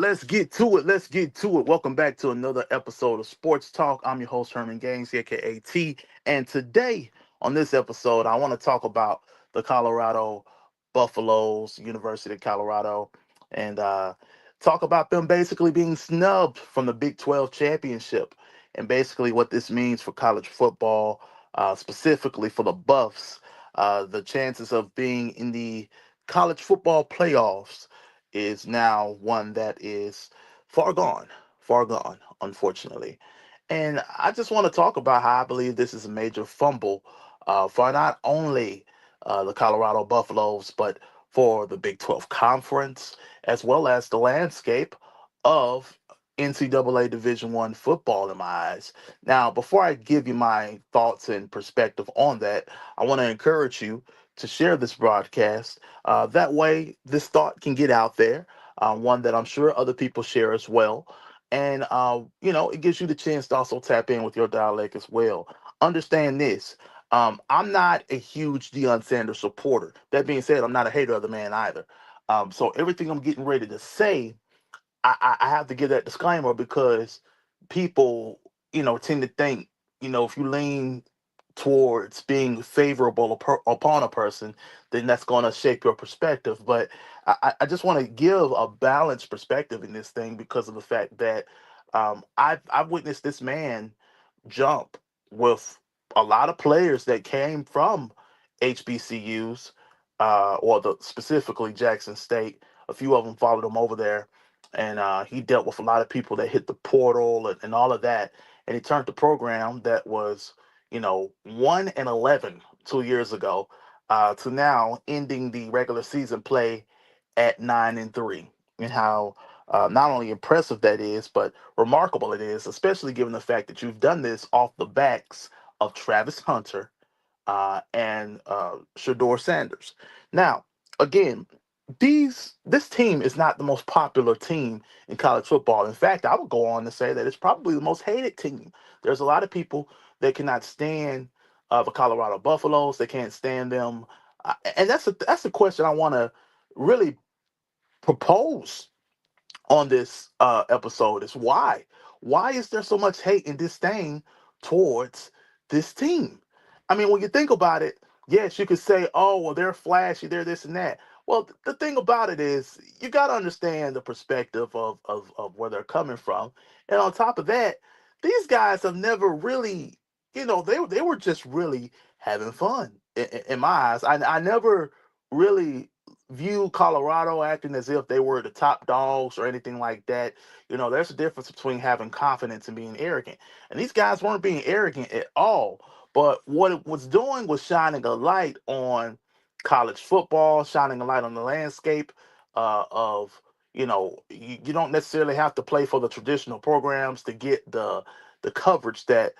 let's get to it. Let's get to it. Welcome back to another episode of Sports Talk. I'm your host, Herman Gaines, aka T. And today on this episode, I want to talk about the Colorado Buffaloes, University of Colorado, and talk about them basically being snubbed from the Big 12 championship and basically what this means for college football, specifically for the Buffs. The chances of being in the college football playoffs is now one that is far gone, unfortunately. And I just want to talk about how I believe this is a major fumble for not only the Colorado Buffaloes, but for the Big 12 Conference, as well as the landscape of NCAA Division One football in my eyes. Now, before I give you my thoughts and perspective on that, I want to encourage you to share this broadcast. That way, this thought can get out there, one that I'm sure other people share as well. And, it gives you the chance to also tap in with your dialect as well. Understand this. I'm not a huge Deion Sanders supporter. That being said, I'm not a hater of the man either. So everything I'm getting ready to say, I have to give that disclaimer because people, tend to think, if you lean towards being favorable upon a person, then that's going to shape your perspective. But I just want to give a balanced perspective in this thing because of the fact that I've witnessed this man jump with a lot of players that came from HBCUs, or specifically Jackson State. A few of them followed him over there, and he dealt with a lot of people that hit the portal and all of that. And he turned the program that was 1-11 2 years ago, to now ending the regular season play at 9-3. And how not only impressive that is, but remarkable it is, especially given the fact that you've done this off the backs of Travis Hunter and Shador Sanders. Now, again, this team is not the most popular team in college football. In fact, I would go on to say that it's probably the most hated team. There's a lot of people that cannot stand the Colorado Buffaloes. They can't stand them, and that's a question I want to really propose on this episode is why. Why is there so much hate and disdain towards this team? I mean, when you think about it, yes, you could say, oh, well, they're flashy, they're this and that. Well, the thing about it is, you got to understand the perspective of where they're coming from. And on top of that, these guys have never really, they were just really having fun in my eyes. I never really view Colorado acting as if they were the top dogs or anything like that. There's a difference between having confidence and being arrogant. And these guys weren't being arrogant at all. But what it was doing was shining a light on college football, shining a light on the landscape of, you don't necessarily have to play for the traditional programs to get the coverage that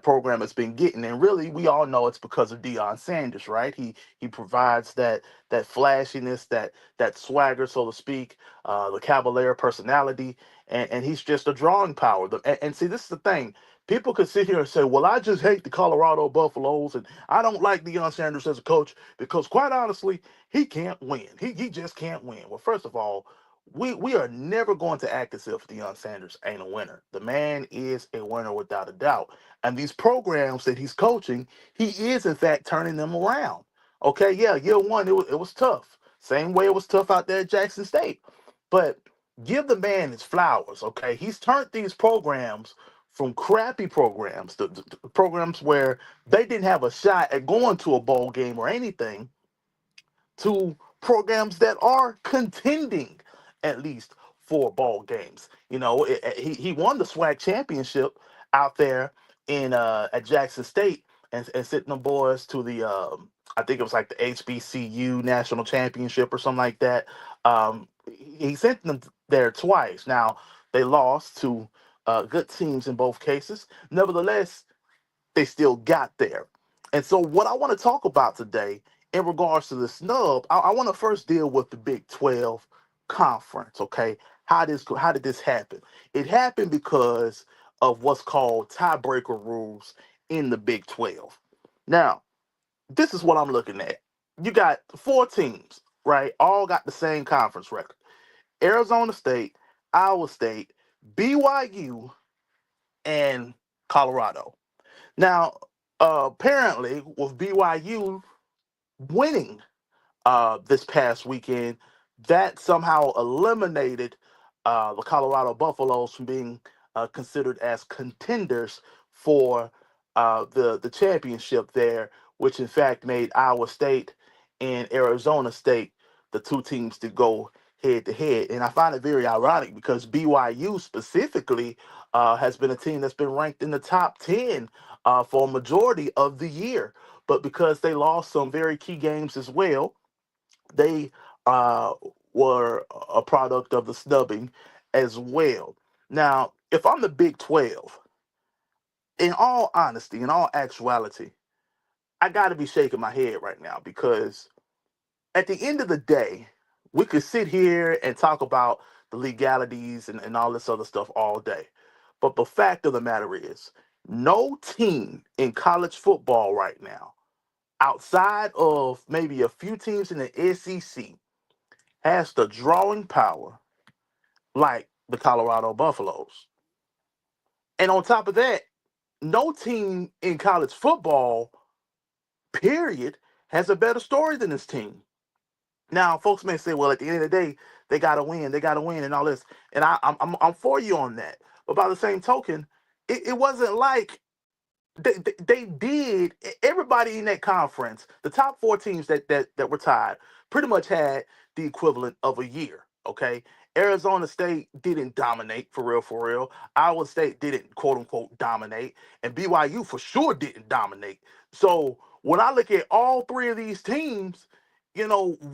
program has been getting. And really, we all know it's because of Deion Sanders, right? He provides that flashiness, that swagger, so to speak, the cavalier personality, and he's just a drawing power. And see, this is the thing. People could sit here and say, "Well, I just hate the Colorado Buffaloes, and I don't like Deion Sanders as a coach because, quite honestly, he can't win. He just can't win." Well, first of all, we are never going to act as if Deion Sanders ain't a winner. The man is a winner without a doubt. And these programs that he's coaching, he is in fact turning them around. Okay, yeah, year one it was tough. Same way it was tough out there at Jackson State. But give the man his flowers. Okay, he's turned these programs from crappy programs to programs where they didn't have a shot at going to a bowl game or anything to programs that are contending at least for ball games. He won the SWAC championship out there in at Jackson State and sent them boys to the I think it was like the HBCU national championship or something like that. He sent them there twice. Now they lost to good teams in both cases. Nevertheless, they still got there. And so, what I want to talk about today in regards to the snub, I want to first deal with the Big 12 conference. Okay, how did this happen? It happened because of what's called tiebreaker rules in the Big 12. Now, this is what I'm looking at. You got four teams, right? All got the same conference record. Arizona State, Iowa State, BYU, and Colorado. Now, apparently, with BYU winning this past weekend, that somehow eliminated the Colorado Buffaloes from being considered as contenders for the championship there, which in fact made Iowa State and Arizona State the two teams to go head to head. And I find it very ironic because BYU specifically has been a team that's been ranked in the top 10 for a majority of the year. But because they lost some very key games as well, they uh, were a product of the snubbing as well. Now, if I'm the Big 12, in all honesty, in all actuality, I got to be shaking my head right now because at the end of the day, we could sit here and talk about the legalities and all this other stuff all day. But the fact of the matter is, no team in college football right now, outside of maybe a few teams in the SEC, has the drawing power like the Colorado Buffaloes. And on top of that, no team in college football, period, has a better story than this team. Now, folks may say, well, at the end of the day, they got to win, and all this. And I'm for you on that. But by the same token, it wasn't like they did. Everybody in that conference, the top four teams that were tied, pretty much had the equivalent of a year. Okay, Arizona State didn't dominate for real, for real. Iowa State didn't quote unquote dominate, and BYU for sure didn't dominate. So when I look at all three of these teams,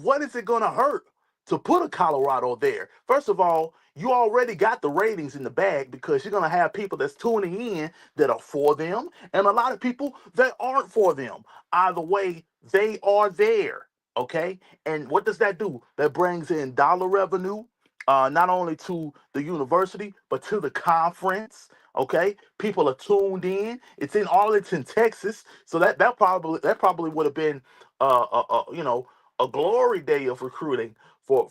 what is it gonna hurt to put a Colorado there? First of all, you already got the ratings in the bag because you're gonna have people that's tuning in that are for them and a lot of people that aren't for them. Either way, they are there. Okay. And what does that do? That brings in dollar revenue, not only to the university, but to the conference. Okay. People are tuned in. It's in Arlington, Texas. So that probably would have been a glory day of recruiting for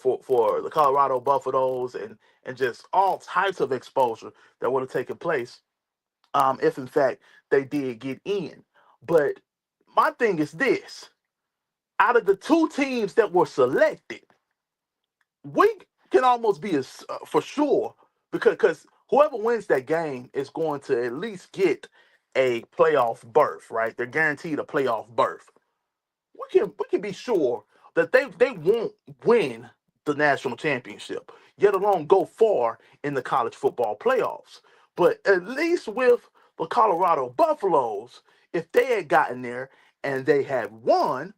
the Colorado Buffaloes and just all types of exposure that would have taken place if in fact they did get in. But my thing is this: out of the two teams that were selected, we can almost be as for sure because whoever wins that game is going to at least get a playoff berth, right? They're guaranteed a playoff berth. We can be sure that they won't win the national championship, yet alone go far in the college football playoffs. But at least with the Colorado Buffaloes, if they had gotten there and they had won,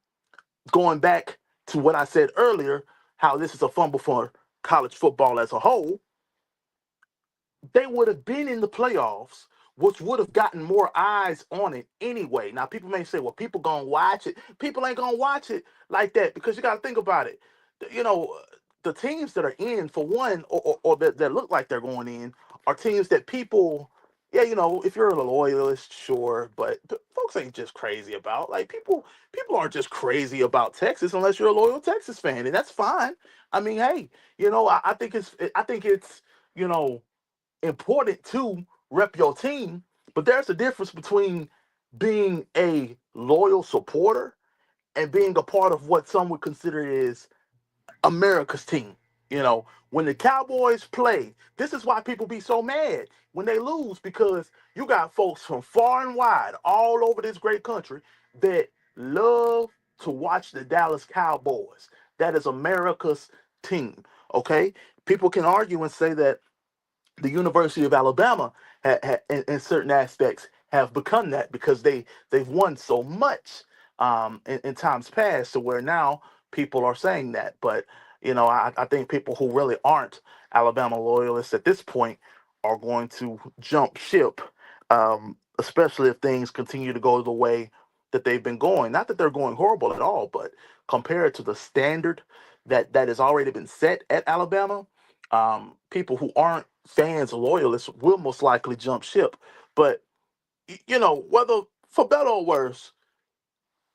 going back to what I said earlier, how this is a fumble for college football as a whole, they would have been in the playoffs, which would have gotten more eyes on it anyway. Now, people may say, well, people gonna watch it. People ain't gonna watch it like that because you got to think about it. You know, the teams that are in, for one, or that look like they're going in, are teams that people, yeah, if you're a loyalist, sure, but folks ain't just crazy about. Like, people aren't just crazy about Texas unless you're a loyal Texas fan, and that's fine. I mean, hey, I think it's you know important to rep your team, but there's a difference between being a loyal supporter and being a part of what some would consider is America's team. When the Cowboys play, this is why people be so mad when they lose because you got folks from far and wide, all over this great country, that love to watch the Dallas Cowboys. That is America's team. Okay, people can argue and say that the University of Alabama, in certain aspects, have become that because they've won so much in times past, to where now people are saying that. But I think people who really aren't Alabama loyalists at this point are going to jump ship, especially if things continue to go the way that they've been going. Not that they're going horrible at all, but compared to the standard that has already been set at Alabama, people who aren't fans or loyalists will most likely jump ship. But whether for better or worse,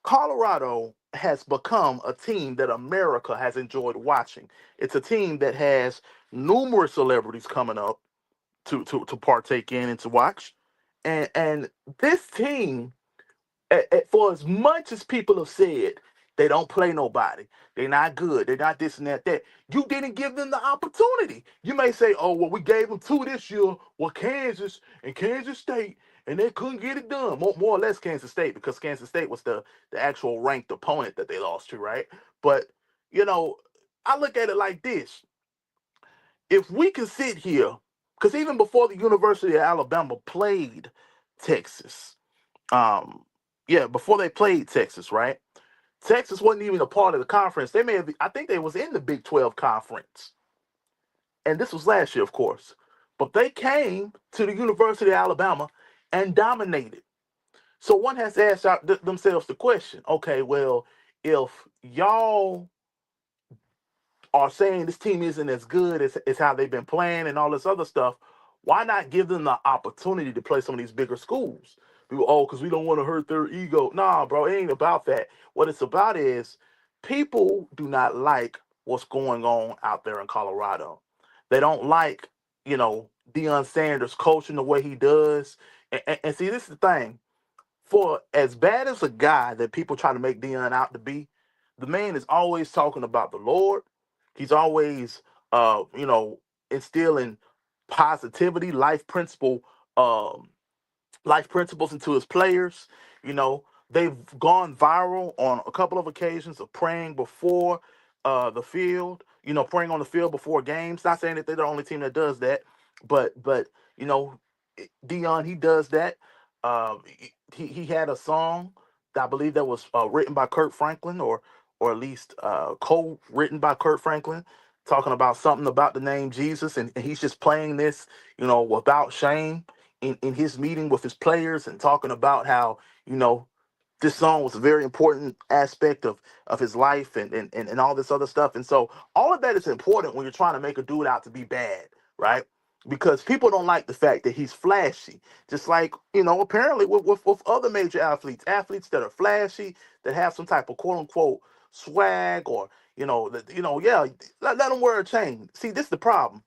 Colorado has become a team that America has enjoyed watching. It's a team that has numerous celebrities coming up to partake in and to watch. And this team, for as much as people have said they don't play nobody, they're not good, they're not this and that, you didn't give them the opportunity. You may say, oh, well, we gave them two this year, well, Kansas and Kansas State, and they couldn't get it done. More or less Kansas State, because Kansas State was the actual ranked opponent that they lost to, right? But, you know, I look at it like this. If we can sit here, because even before the University of Alabama played Texas, um, yeah, before they played Texas, right? Texas wasn't even a part of the conference. They may have, I think they was in the Big 12 conference. And this was last year, of course. But they came to the University of Alabama and dominated. So one has to ask themselves the question, okay, well, if y'all are saying this team isn't as good as how they've been playing and all this other stuff, why not give them the opportunity to play some of these bigger schools? People, oh, because we don't want to hurt their ego. Nah, bro, it ain't about that. What it's about is people do not like what's going on out there in Colorado. They don't like, Deion Sanders coaching the way he does. And see, this is the thing. For as bad as a guy that people try to make Deion out to be, the man is always talking about the Lord. He's always, instilling positivity, um, life principles into his players. You know, they've gone viral on a couple of occasions of praying before the field. Praying on the field before games. Not saying that they're the only team that does that, but you know, Dion, he does that. He had a song that I believe that was written by Kurt Franklin, or at least co-written by Kurt Franklin, talking about something about the name Jesus, and he's just playing this, without shame in his meeting with his players, and talking about how, you know, this song was a very important aspect of his life, and all this other stuff. And so all of that is important when you're trying to make a dude out to be bad, right? Because people don't like the fact that he's flashy. Just like, apparently with other major athletes that are flashy, that have some type of quote unquote swag, or, yeah, let them wear a chain. See, this is the problem.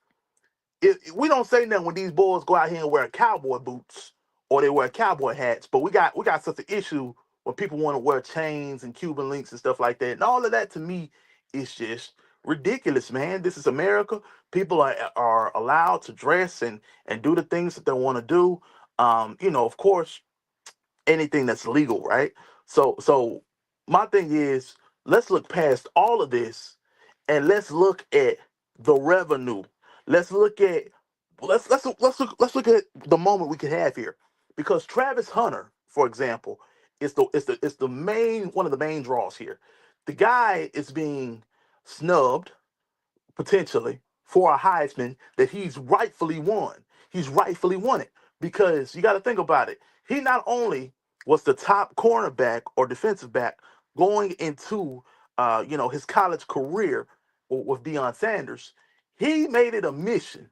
We don't say nothing when these boys go out here and wear cowboy boots or they wear cowboy hats, but we got such an issue when people want to wear chains and Cuban links and stuff like that. And all of that, to me, is just ridiculous, man. This is America. People are allowed to dress and do the things that they want to do. Of course, anything that's legal, right? So my thing is, let's look past all of this, and let's look at the revenue. Let's look at let's look at the moment we could have here, because Travis Hunter, for example, is the main one of the main draws here. The guy is being snubbed potentially for a Heisman that he's rightfully won. He's rightfully won it, because you got to think about it. He not only was the top cornerback or defensive back going into his college career with Deion Sanders, he made it a mission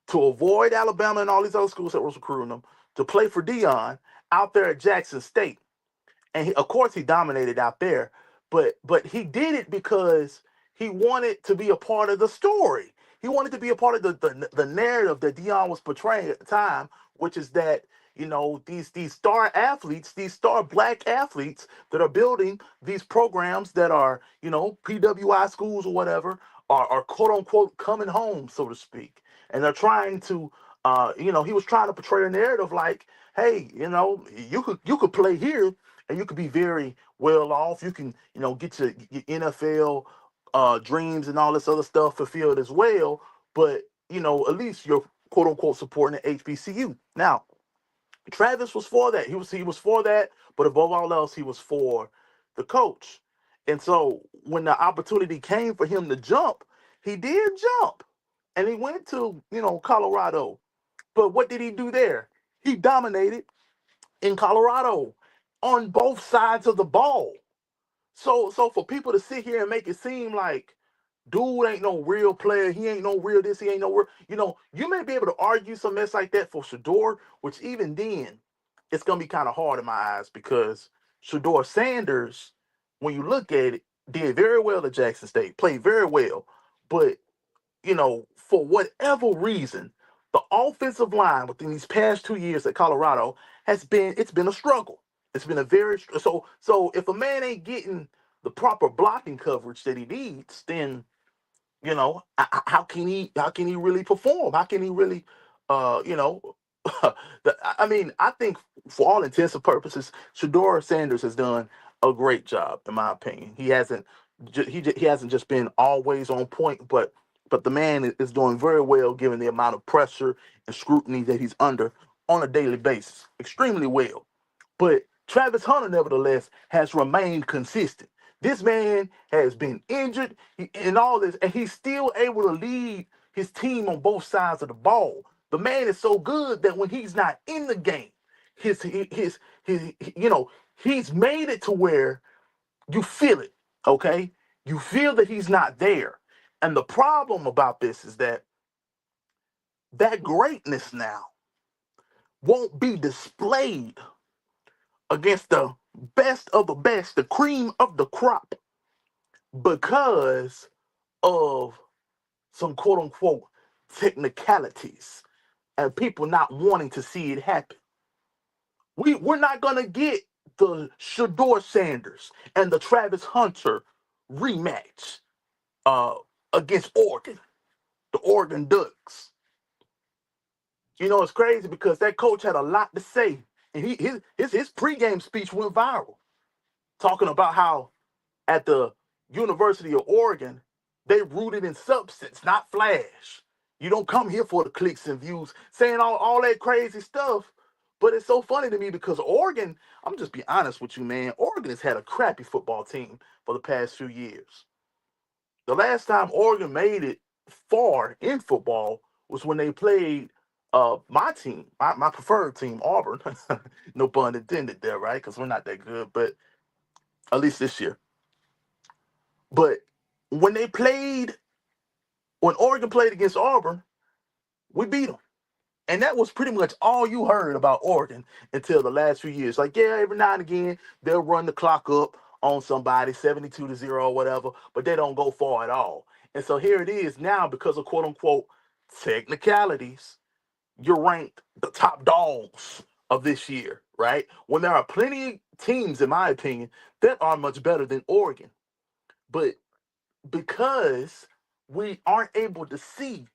to avoid Alabama and all these other schools that was recruiting him to play for Deion out there at Jackson State. And of course he dominated out there, but he did it because he wanted to be a part of the story. He wanted to be a part of the narrative that Dion was portraying at the time, which is that, these star athletes, these star black athletes that are building these programs that are, PWI schools or whatever, are quote unquote coming home, so to speak. And they're trying to, he was trying to portray a narrative like, hey, you could play here and you could be very well off. You can, get your NFL dreams and all this other stuff fulfilled as well. But, at least you're quote unquote supporting the HBCU. Now, Travis was for that. He was for that, but above all else, he was for the coach. And so when the opportunity came for him to jump, he did jump. And he went to, Colorado. But what did he do there? He dominated in Colorado on both sides of the ball. So for people to sit here and make it seem like dude ain't no real player, he ain't no real this, he ain't no real, you may be able to argue some mess like that for Shador, which even then, it's gonna be kind of hard in my eyes, because Shador Sanders, when you look at it, did very well at Jackson State, played very well, but for whatever reason, the offensive line within these past 2 years at Colorado it's been a struggle. It's been a so if a man ain't getting the proper blocking coverage that he needs, then how can he really perform? How can he really uh you know I mean, I think for all intents and purposes, Shador Sanders has done a great job, in my opinion. He hasn't just been always on point, but the man is doing very well given the amount of pressure and scrutiny that he's under on a daily basis. Extremely well. But Travis Hunter, nevertheless, has remained consistent. This man has been injured and all this, and he's still able to lead his team on both sides of the ball. The man is so good that when he's not in the game, his he's made it to where you feel it. Okay, you feel that he's not there, and the problem about this is that greatness now won't be displayed against the best of the best, the cream of the crop, because of some quote unquote technicalities and people not wanting to see it happen. We're not gonna get the Shador Sanders and the Travis Hunter rematch uh, against Oregon, the Oregon Ducks. It's crazy because that coach had a lot to say, and his pregame speech went viral, talking about how at the University of Oregon, they rooted in substance, not flash. You don't come here for the clicks and views, saying all that crazy stuff. But it's so funny to me because Oregon, I'm just be honest with you, man. Oregon has had a crappy football team for the past few years. The last time Oregon made it far in football was when they played my team, my preferred team, Auburn. No pun intended there, right? Because we're not that good, but at least this year. But when they played, when Oregon played against Auburn, we beat them. And that was pretty much all you heard about Oregon until the last few years. Like, yeah, every now and again, they'll run the clock up on somebody, 72-0 or whatever, but they don't go far at all. And so here it is now, because of quote unquote technicalities, you're ranked the top dogs of this year, right? When there are plenty of teams, in my opinion, that are much better than Oregon. But because we aren't able to see,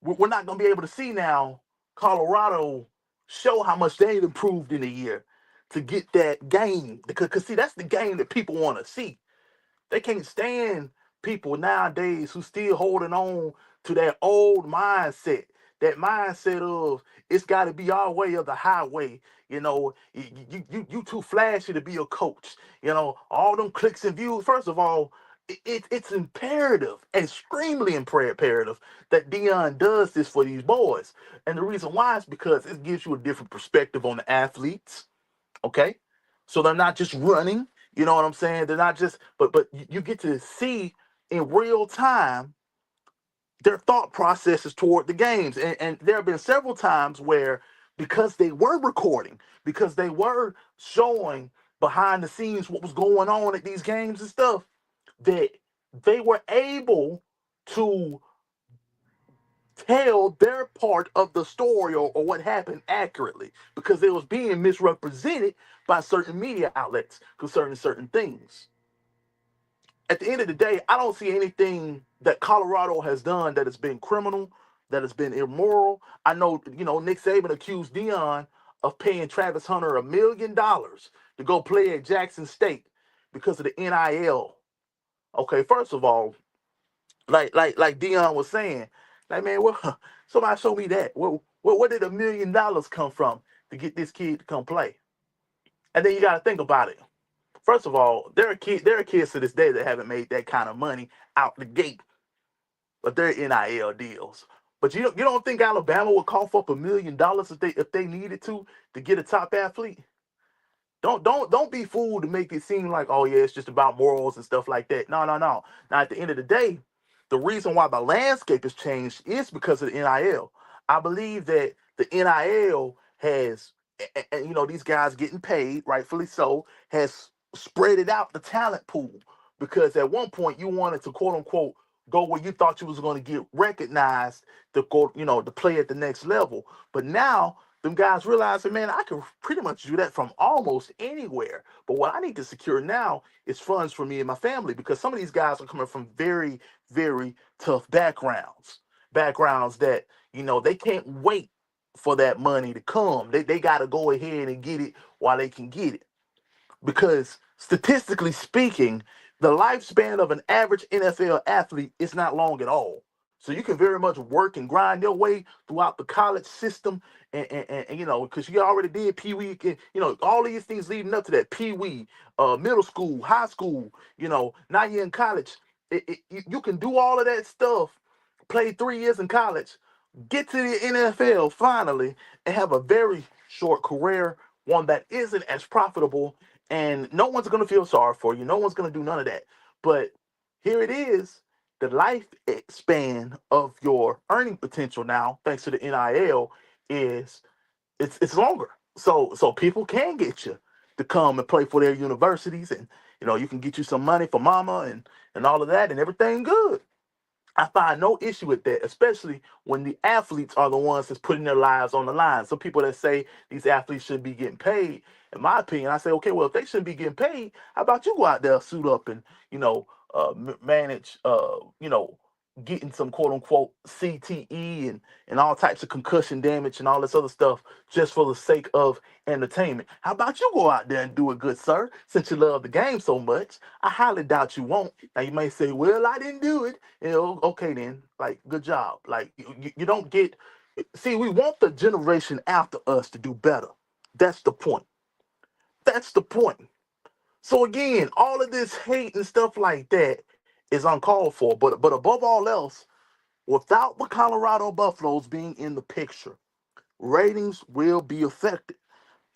we're not going to be able to see now Colorado show how much they've improved in a year to get that game. Because see, that's the game that people want to see. They can't stand people nowadays who still holding on to that old mindset. That mindset of it's got to be our way or the highway. You too flashy to be a coach. All them clicks and views. First of all, it's imperative, extremely imperative that Dion does this for these boys. And the reason why is because it gives you a different perspective on the athletes. Okay, so they're not just running. You know what I'm saying? They're not just, but you get to see in real time their thought processes toward the games. And there have been several times where, because they were recording, because they were showing behind the scenes what was going on at these games and stuff, that they were able to tell their part of the story or what happened accurately, because it was being misrepresented by certain media outlets concerning certain things. At the end of the day, I don't see anything that Colorado has done that has been criminal, that has been immoral. I know, Nick Saban accused Dion of paying Travis Hunter $1 million to go play at Jackson State because of the NIL. Okay, first of all, like Dion was saying, like, man, well, somebody show me that. Where did $1 million come from to get this kid to come play? And then you got to think about it. First of all, there are kids to this day that haven't made that kind of money out the gate, but they're NIL deals. But you don't think Alabama would cough up $1 million if they needed to get a top athlete? Don't be fooled to make it seem like, oh yeah, it's just about morals and stuff like that. No, no, no. Now at the end of the day, the reason why the landscape has changed is because of the NIL. I believe that the NIL has and these guys getting paid, rightfully so, has spread it out the talent pool. Because at one point you wanted to quote unquote go where you thought you was going to get recognized to go, to play at the next level. But now them guys realizing, man, I can pretty much do that from almost anywhere. But what I need to secure now is funds for me and my family, because some of these guys are coming from very, very tough backgrounds that, they can't wait for that money to come. They got to go ahead and get it while they can get it. Because statistically speaking, the lifespan of an average NFL athlete is not long at all. So you can very much work and grind your way throughout the college system, and because you already did Pee Wee, all these things leading up to that Pee Wee, middle school, high school, now you're in college. You can do all of that stuff, play 3 years in college, get to the NFL finally, and have a very short career, one that isn't as profitable, and no one's going to feel sorry for you. No one's going to do none of that. But here it is, the life span of your earning potential now, thanks to the NIL, is it's longer. So people can get you to come and play for their universities, and you can get you some money for mama and all of that, and everything good. I find no issue with that, especially when the athletes are the ones that's putting their lives on the line. Some people that say these athletes shouldn't be getting paid, in my opinion, I say, okay, well, if they shouldn't be getting paid, how about you go out there, suit up, and manage, getting some quote unquote CTE and all types of concussion damage and all this other stuff just for the sake of entertainment. How about you go out there and do it, good sir, since you love the game so much? I highly doubt you won't. Now you may say, well, I didn't do it. Okay then, like, good job. Like, you don't get. See, we want the generation after us to do better. That's the point. That's the point. So again, all of this hate and stuff like that is uncalled for. But above all else, without the Colorado Buffaloes being in the picture, ratings will be affected.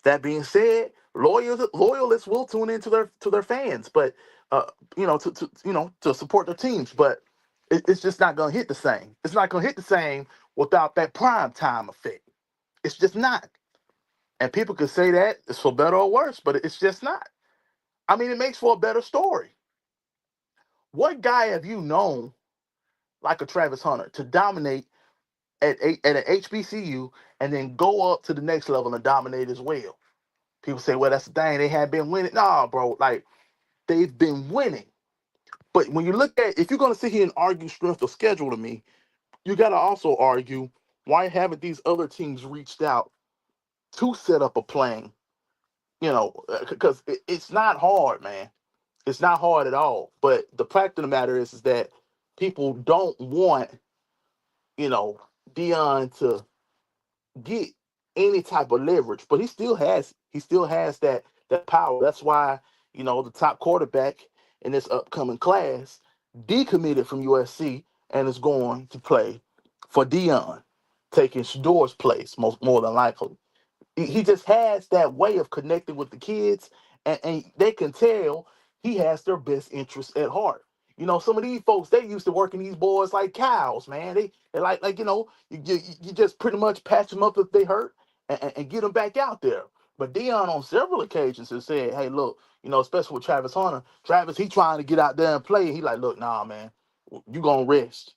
That being said, loyalists will tune into their fans, but to support their teams. But it's just not gonna hit the same. It's not gonna hit the same without that prime time effect. It's just not. And people could say that it's for better or worse, but it's just not. I mean, it makes for a better story. What guy have you known like a Travis Hunter to dominate at an HBCU and then go up to the next level and dominate as well? People say, well, that's the thing. They have been winning. Nah, bro. Like, they've been winning. But when you look at, if you're going to sit here and argue strength of schedule to me, you got to also argue, why haven't these other teams reached out to set up a plan? Because it's not hard, man. It's not hard at all. But the fact of the matter is that people don't want, Dion to get any type of leverage, but he still has that power. That's why the top quarterback in this upcoming class decommitted from USC and is going to play for Dion, taking Shador's place more than likely. He just has that way of connecting with the kids, and they can tell he has their best interests at heart. Some of these folks, they used to working these boys like cows, man. They like you just pretty much patch them up if they hurt, and get them back out there. But Dion on several occasions has said, hey, look, especially with Travis Hunter, Travis, he trying to get out there and play. He like, look, nah, man, you gonna rest.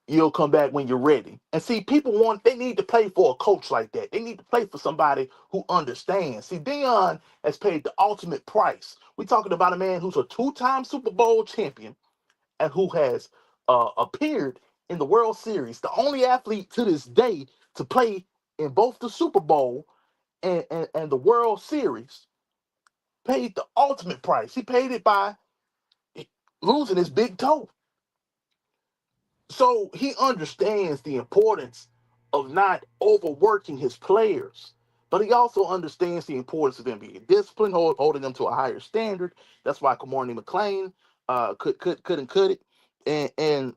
You'll come back when you're ready. And see, they need to play for a coach like that. They need to play for somebody who understands. See, Dion has paid the ultimate price. We're talking about a man who's a two-time Super Bowl champion and who has appeared in the World Series, the only athlete to this day to play in both the Super Bowl and the World Series, paid the ultimate price. He paid it by losing his big toe. So he understands the importance of not overworking his players, but he also understands the importance of them being disciplined, holding them to a higher standard. That's why Kamorny McLean couldn't cut it, and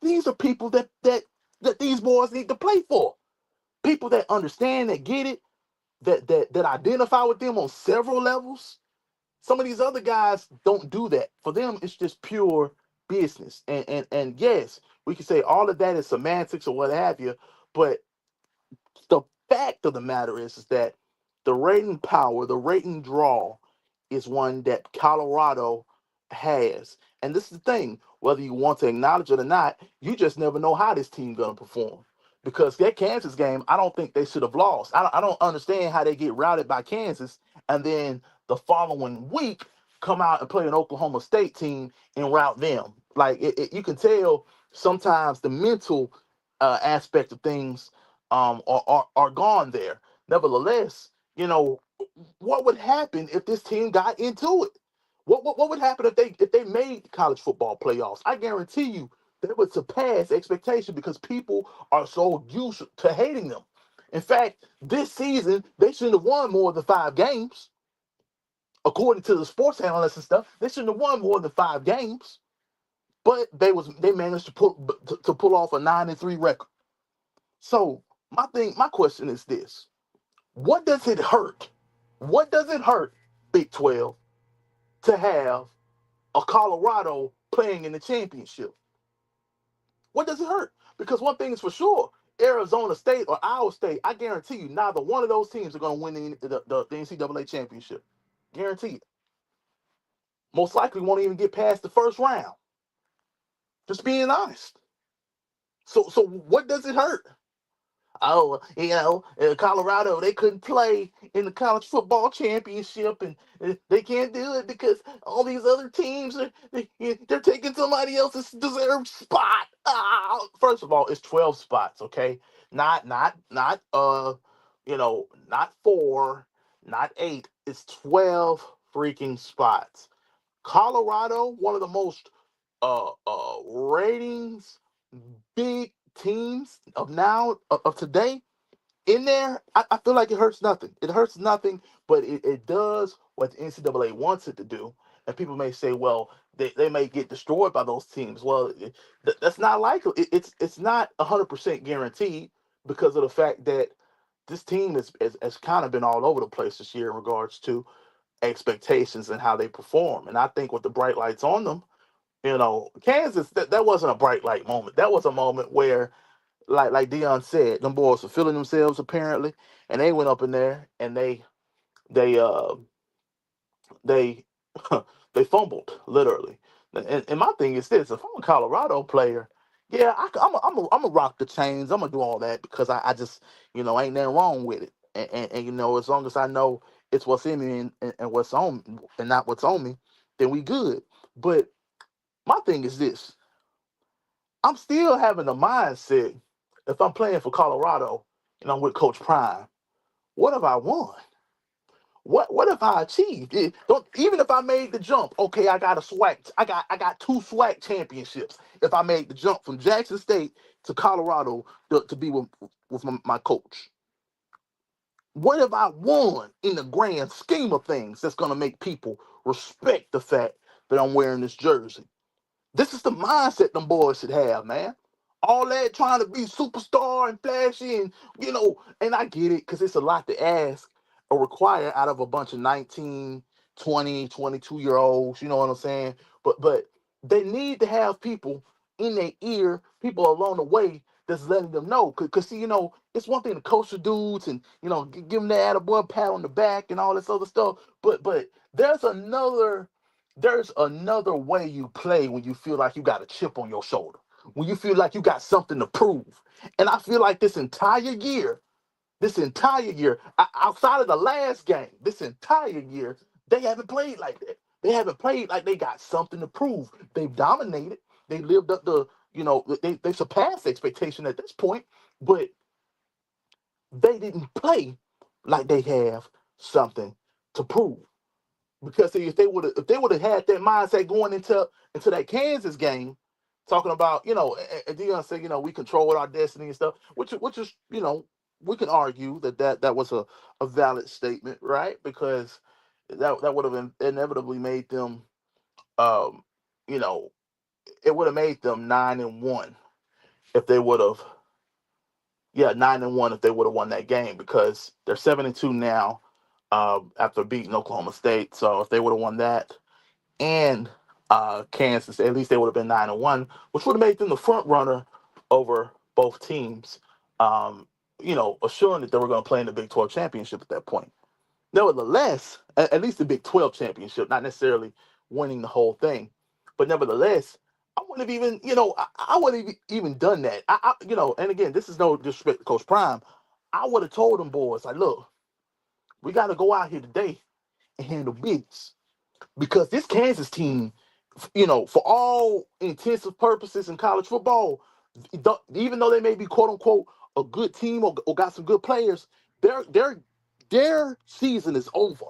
these are people that these boys need to play for. People that understand, that get it, that identify with them on several levels. Some of these other guys don't do that. For them, it's just pure business. And yes, we can say all of that is semantics or what have you, but The fact of the matter is that the rating power, the rating draw, is one that Colorado has. And this is the thing, whether you want to acknowledge it or not, you just never know how this team gonna perform. Because that Kansas game, I don't think they should have lost. I don't understand how they get routed by Kansas and then the following week come out and play an Oklahoma State team and rout them. Like you can tell sometimes the mental aspect of things are gone there. Nevertheless, what would happen if this team got into it? What would happen if they made college football playoffs? I guarantee you they would surpass expectation because people are so used to hating them. In fact, this season they shouldn't have won more than 5 games, according to the sports analysts and stuff. They shouldn't have won more than 5 games, but they managed to pull off a 9-3 record. So my question is this: what does it hurt? What does it hurt, Big 12, to have a Colorado playing in the championship? What does it hurt? Because one thing is for sure, Arizona State or Iowa State, I guarantee you, neither one of those teams are going to win the NCAA championship. Guarantee it. Most likely won't even get past the first round. Just being honest. So what does it hurt? Oh, Colorado, they couldn't play in the college football championship, and they can't do it because all these other teams they're taking somebody else's deserved spot. First of all, it's 12 spots, okay? Not 4, not 8. It's 12 freaking spots. Colorado, one of the most ratings big teams of today in there, I feel like it hurts nothing. It hurts nothing, but it does what the NCAA wants it to do. And people may say, well, they may get destroyed by those teams. Well, that's not likely. It's not 100% guaranteed because of the fact that this team has kind of been all over the place this year in regards to expectations and how they perform. And I think with the bright lights on them, Kansas, that wasn't a bright light moment. That was a moment where, like Dion said, them boys were feeling themselves apparently, and they went up in there and they they they fumbled literally. And my thing is this: if I'm a Colorado player, yeah, I'm a rock the chains. I'm gonna do all that because I just ain't nothing wrong with it. And as long as I know it's what's in me and what's on and not what's on me, then we good. But my thing is this: I'm still having the mindset if I'm playing for Colorado and I'm with Coach Prime, what have I won? What if I achieved? Even if I made the jump, okay, I got a swag. I got 2 swag championships. If I made the jump from Jackson State to Colorado to be with my coach, what have I won in the grand scheme of things that's gonna make people respect the fact that I'm wearing this jersey? This is the mindset them boys should have, man. All that trying to be superstar and flashy and I get it because it's a lot to ask or require out of a bunch of 19, 20, 22-year-olds, you know what I'm saying? But they need to have people in their ear, people along the way that's letting them know. Cause see, it's one thing to coach the dudes and give them that attaboy pat on the back and all this other stuff. But there's another way you play when you feel like you got a chip on your shoulder, when you feel like you got something to prove. And I feel like this entire year, outside of the last game, this entire year, they haven't played like that. They haven't played like they got something to prove. They've dominated. They lived up they surpassed expectation at this point, but they didn't play like they have something to prove. Because see, if they would have had that mindset going into that Kansas game, talking about and Dion said we control our destiny and stuff, which is we can argue that was a valid statement, right? Because that would have inevitably made them um you know it would have made them 9-1 if they would have, yeah, 9-1 if they would have won that game because they're 7-2 now after beating Oklahoma State. So if they would have won that and Kansas, at least they would have been 9-1, which would have made them the front runner over both teams. Um, assuring that they were going to play in the Big 12 championship at that point. Nevertheless, at least the Big 12 championship, not necessarily winning the whole thing, but nevertheless, I wouldn't have even, I wouldn't have even done that. And again, this is no disrespect to Coach Prime. I would have told them boys, like, look, we got to go out here today and handle business because this Kansas team, for all intensive purposes in college football, even though they may be quote unquote a good team or got some good players, their season is over.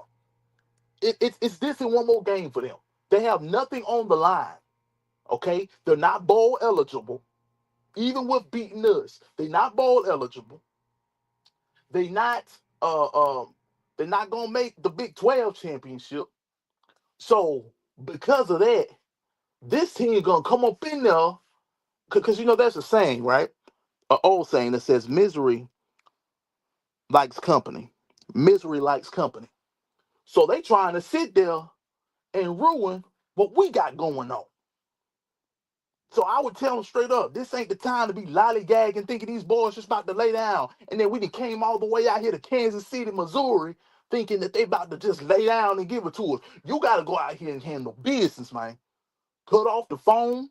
It's this and one more game for them. They have nothing on the line. Okay, they're not bowl eligible, even with beating us. They're not bowl eligible. They not uh they're not gonna make the Big 12 championship. So because of that, this team gonna come up in there because that's a saying, right? An old saying that says misery likes company. Misery likes company. So they trying to sit there and ruin what we got going on. So I would tell them straight up, this ain't the time to be lollygagging, thinking these boys just about to lay down. And then we done came all the way out here to Kansas City, Missouri, thinking that they about to just lay down and give it to us. You got to go out here and handle business, man. Cut off the phone.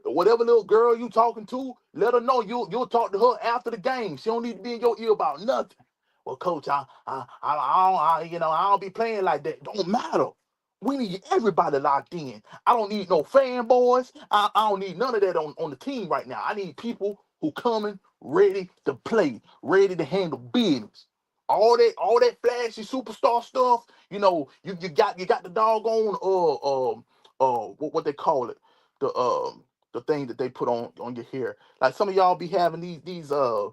Whatever little girl you talking to, let her know you'll talk to her after the game. She don't need to be in your ear about nothing. Well, coach, I don't be playing like that. Don't matter. We need everybody locked in. I don't need no fanboys. I don't need none of that on the team right now. I need people who coming ready to play, ready to handle business. All that flashy superstar stuff. You got the doggone what they call it, the thing that they put on your hair. Like some of y'all be having uh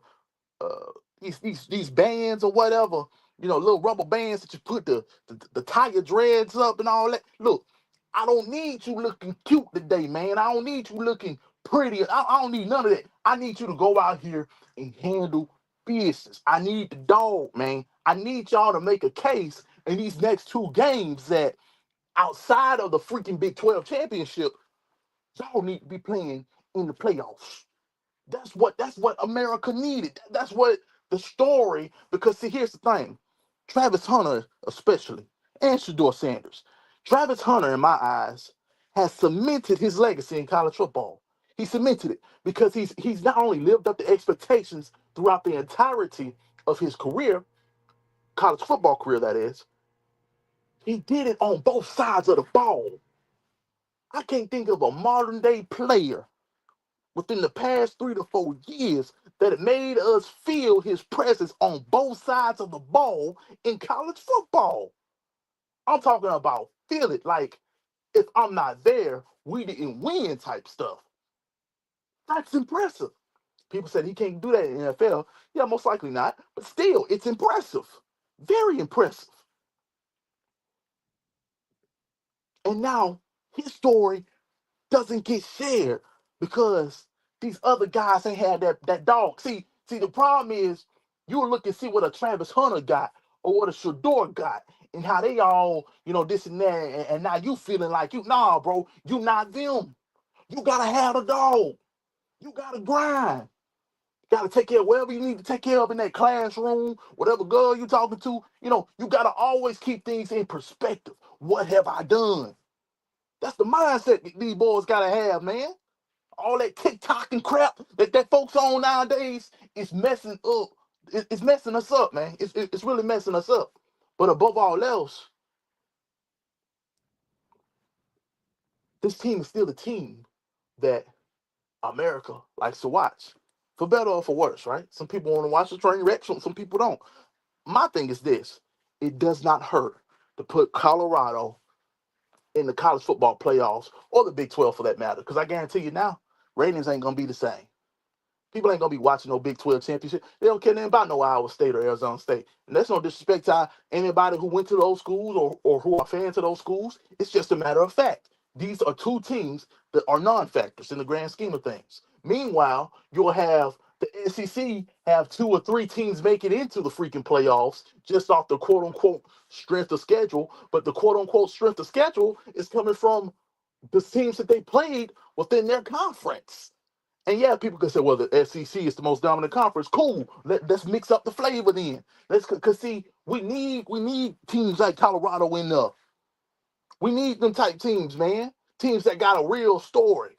these bands or whatever, little rubber bands that you put the tire dreads up and all that. Look, I don't need you looking cute today, man. I don't need you looking pretty. I don't need none of that. I need you to go out here and handle business. I need the dog, man. I need y'all to make a case in these next two games that outside of the freaking Big 12 championship, y'all need to be playing in the playoffs. That's what America needed. That's what the story. Because see, here's the thing: Travis Hunter, especially, and Shador Sanders. Travis Hunter, in my eyes, has cemented his legacy in college football. He cemented it because he's not only lived up to expectations throughout the entirety of his career, college football career, that is. He did it on both sides of the ball. I can't think of a modern day player within the past 3 to 4 years that it made us feel his presence on both sides of the ball in college football. I'm talking about feel it like if I'm not there, we didn't win type stuff. That's impressive. People said he can't do that in the NFL. Yeah, most likely not. But still, it's impressive. Very impressive. And now his story doesn't get shared because these other guys ain't had that dog. See, the problem is you look and see what a Travis Hunter got or what a Shador got and how they all, this and that, and now you feeling like nah, bro, you not them. You gotta have the dog. You gotta grind. You gotta take care of whatever you need to take care of in that classroom, whatever girl you talking to. You gotta always keep things in perspective. What have I done? That's the mindset that these boys gotta have, man. All that TikTok and crap that folks on nowadays is messing up. It's messing us up, man. It's really messing us up. But above all else, this team is still the team that America likes to watch, for better or for worse, right? Some people want to watch the train wreck, some people don't. My thing is this: it does not hurt to put Colorado in the college football playoffs or the Big 12 for that matter, because I guarantee you now, ratings ain't gonna be the same. People ain't gonna be watching no Big 12 championship. They don't care nothing about no Iowa State or Arizona State. And that's no disrespect to anybody who went to those schools or who are fans of those schools. It's just a matter of fact. These are two teams that are non-factors in the grand scheme of things. Meanwhile, you'll have the SEC have two or three teams make it into the freaking playoffs just off the quote-unquote strength of schedule. But the quote-unquote strength of schedule is coming from the teams that they played within their conference. And yeah, people can say, well, the SEC is the most dominant conference. Cool. Let's mix up the flavor then. Let's cause see, we need teams like Colorado in there. We need them type teams, man. Teams that got a real story.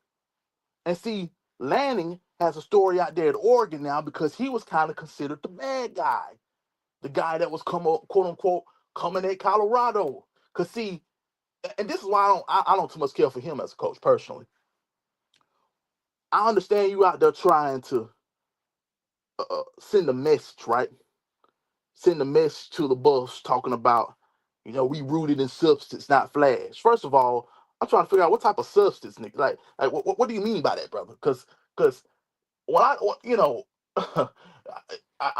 And see, Lanning has a story out there at Oregon now because he was kind of considered the bad guy, the guy that was quote unquote coming at Colorado. Cause see, and this is why I don't too much care for him as a coach personally. I understand you out there trying to send a message, right? Send a message to the bus talking about, we rooted in substance, not flash. First of all, I'm trying to figure out what type of substance, nigga. Like what do you mean by that, brother? Because when I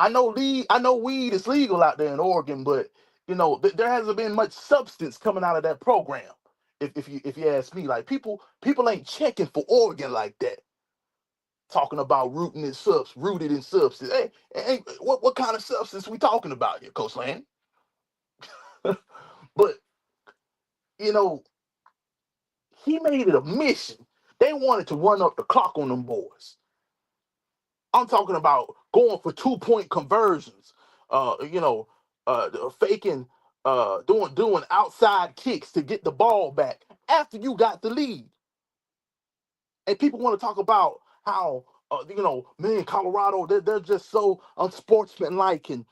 know weed is legal out there in Oregon, but there hasn't been much substance coming out of that program. If you ask me, like people ain't checking for Oregon like that. Talking about rooted in substance. Hey, what kind of substance we talking about here, Coach Land? But you know, he made it a mission. They wanted to run up the clock on them boys. I'm talking about going for 2-point conversions. Uh, you know, faking, doing outside kicks to get the ball back after you got the lead. And people want to talk about how man, Colorado, they're just so unsportsmanlike, and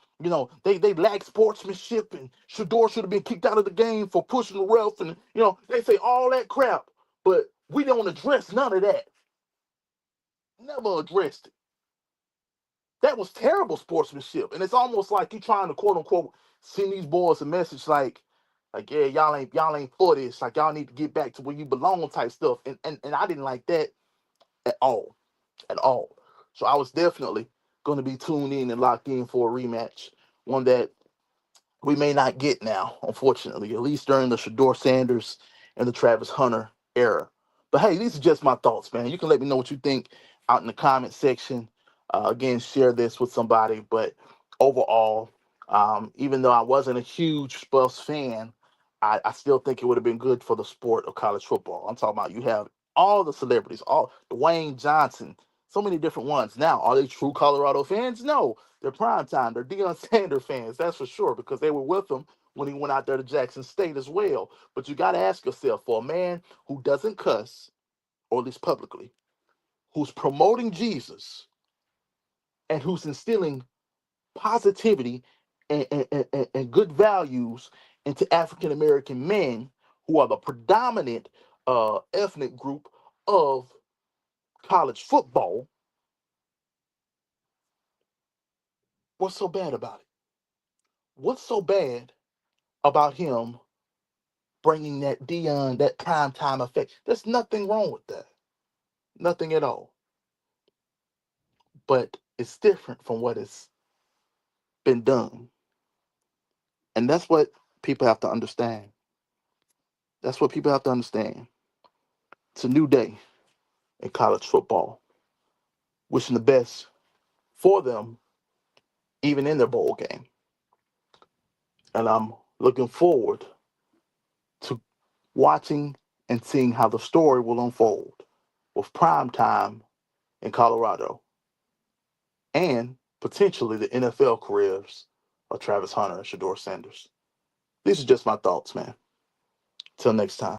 they lack sportsmanship, and Shador should have been kicked out of the game for pushing the ref, and they say all that crap, but we don't address none of that. Never addressed it. That was terrible sportsmanship, and it's almost like you trying to quote unquote send these boys a message like yeah, y'all ain't for this, like y'all need to get back to where you belong type stuff, and I didn't like that at all. At all. So I was definitely going to be tuned in and locked in for a rematch, one that we may not get now, unfortunately, at least during the Shador Sanders and the Travis Hunter era. But hey, these are just my thoughts, man. You can let me know what you think out in the comment section. Again, share this with somebody. But overall, even though I wasn't a huge Buffs fan, I still think it would have been good for the sport of college football. I'm talking about you have all the celebrities, all Dwayne Johnson, so many different ones. Now, are they true Colorado fans? No, they're primetime. They're Deion Sanders fans, that's for sure, because they were with him when he went out there to Jackson State as well. But you got to ask yourself, for a man who doesn't cuss, or at least publicly, who's promoting Jesus, and who's instilling positivity and good values into African American men who are the predominant ethnic group of college football, what's so bad about it? What's so bad about him bringing that Dion, that prime time effect? There's nothing wrong with that. Nothing at all. But it's different from what has been done. And that's what people have to understand. That's what people have to understand. It's a new day in college football. Wishing the best for them, even in their bowl game. And I'm looking forward to watching and seeing how the story will unfold with prime time in Colorado and potentially the NFL careers of Travis Hunter and Shador Sanders. These are just my thoughts, man. Till next time.